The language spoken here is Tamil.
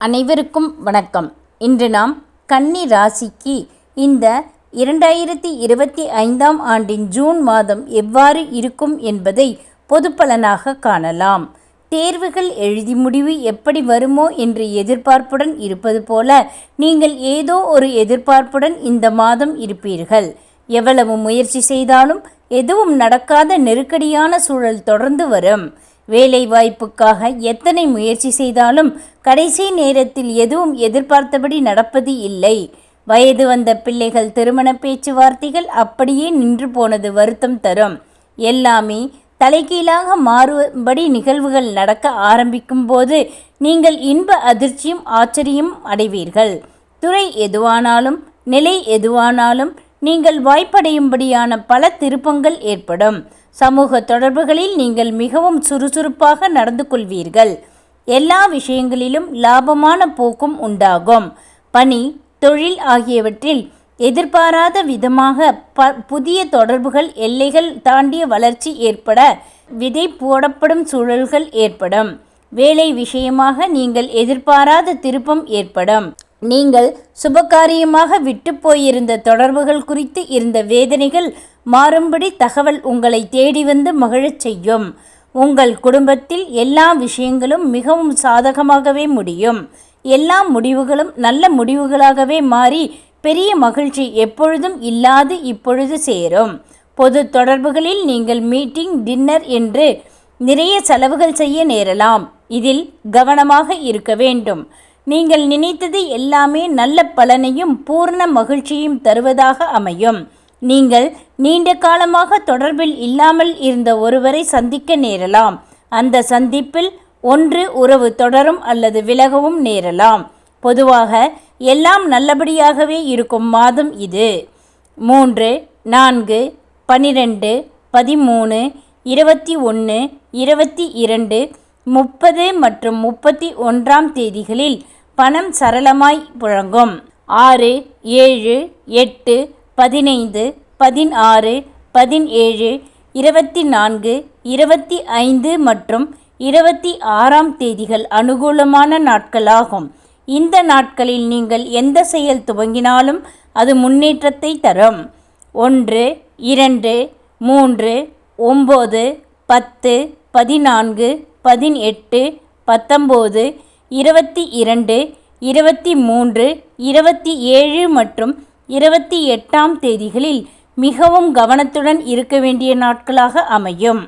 அனைவருக்கும் வணக்கம். இன்று நாம் கன்னி ராசிக்கு இந்த 2025ஆம் ஆண்டின் ஜூன் மாதம் எவ்வாறு இருக்கும் என்பதை பொது பலனாக காணலாம். தேர்வுகள் எழுதி முடிவு எப்படி வருமோ என்று எதிர்பார்ப்புடன் இருப்பது போல நீங்கள் ஏதோ ஒரு எதிர்பார்ப்புடன் இந்த மாதம் இருப்பீர்கள். எவ்வளவு முயற்சி செய்தாலும் எதுவும் நடக்காத நெருக்கடியான சூழல் தொடர்ந்து வரும். வேலை வாய்ப்புக்காக எத்தனை முயற்சி செய்தாலும் கடைசி நேரத்தில் எதுவும் எதிர்பார்த்தபடி நடப்பது இல்லை. வயது வந்த பிள்ளைகள் திருமண பேச்சுவார்த்தைகள் அப்படியே நின்று போனது வருத்தம் தரும். எல்லாமே தலைகீழாக மாறும்படி நிகழ்வுகள் நடக்க ஆரம்பிக்கும் போது நீங்கள் இன்ப அதிர்ச்சியும் ஆச்சரியம் அடைவீர்கள். துறை எதுவானாலும் நிலை எதுவானாலும் நீங்கள் வாய்ப்படையும்படியான பல திருப்பங்கள் ஏற்படும். சமூக தொடர்புகளில் நீங்கள் மிகவும் சுறுசுறுப்பாக நடந்து கொள்வீர்கள். எல்லா விஷயங்களிலும் லாபமான போக்கும் உண்டாகும். பணி, தொழில் ஆகியவற்றில் எதிர்பாராத விதமாக புதிய தொடர்புகள், எல்லைகள் தாண்டிய வளர்ச்சி ஏற்பட விதை போடப்படும் சூழல்கள் ஏற்படும். வேலை விஷயமாக நீங்கள் எதிர்பாராத திருப்பம் ஏற்படும். நீங்கள் சுபகாரியமாக விட்டு போயிருந்த தொடர்புகள் குறித்து இருந்த வேதனைகள் மாறும்படி தகவல் உங்களை தேடி வந்து மகிழச் செய்யும். உங்கள் குடும்பத்தில் எல்லா விஷயங்களும் மிகவும் சாதகமாகவே முடியும். எல்லா முடிவுகளும் நல்ல முடிவுகளாகவே மாறி பெரிய மகிழ்ச்சி எப்பொழுதும் இல்லாது இப்பொழுது சேரும். பொது தொடர்புகளில் நீங்கள் மீட்டிங், டின்னர் என்று நிறைய செலவுகள் செய்ய நேரலாம். இதில் கவனமாக இருக்க வேண்டும். நீங்கள் நினைத்தது எல்லாமே நல்ல பலனையும் பூர்ண மகிழ்ச்சியும் தருவதாக அமையும். நீங்கள் நீண்ட காலமாக தொடர்பில் இல்லாமல் இருந்த ஒருவரை சந்திக்க நேரலாம். அந்த சந்திப்பில் ஒன்று உறவு தொடரும் அல்லது விலகவும் நேரலாம். பொதுவாக எல்லாம் நல்லபடியாகவே இருக்கும் மாதம் இது. 3, 4, 12, 13, 21, 22, 30 மற்றும் 31ஆம் தேதிகளில் பணம் சரளமாய் புழங்கும். 6, 7, 8, 15, 16, 17, 24, 25 மற்றும் 26ஆம் தேதிகள் அனுகூலமான நாட்களாகும். இந்த நாட்களில் நீங்கள் எந்த செயல் துவங்கினாலும் அது முன்னேற்றத்தை தரும். 1, 2, 3, 9, 10, 14, 18, 19, 22, 23, 27 மற்றும் 28ஆம் தேதிகளில் மிகவும் கவனத்துடன் இருக்க வேண்டிய நாட்களாக அமையும்.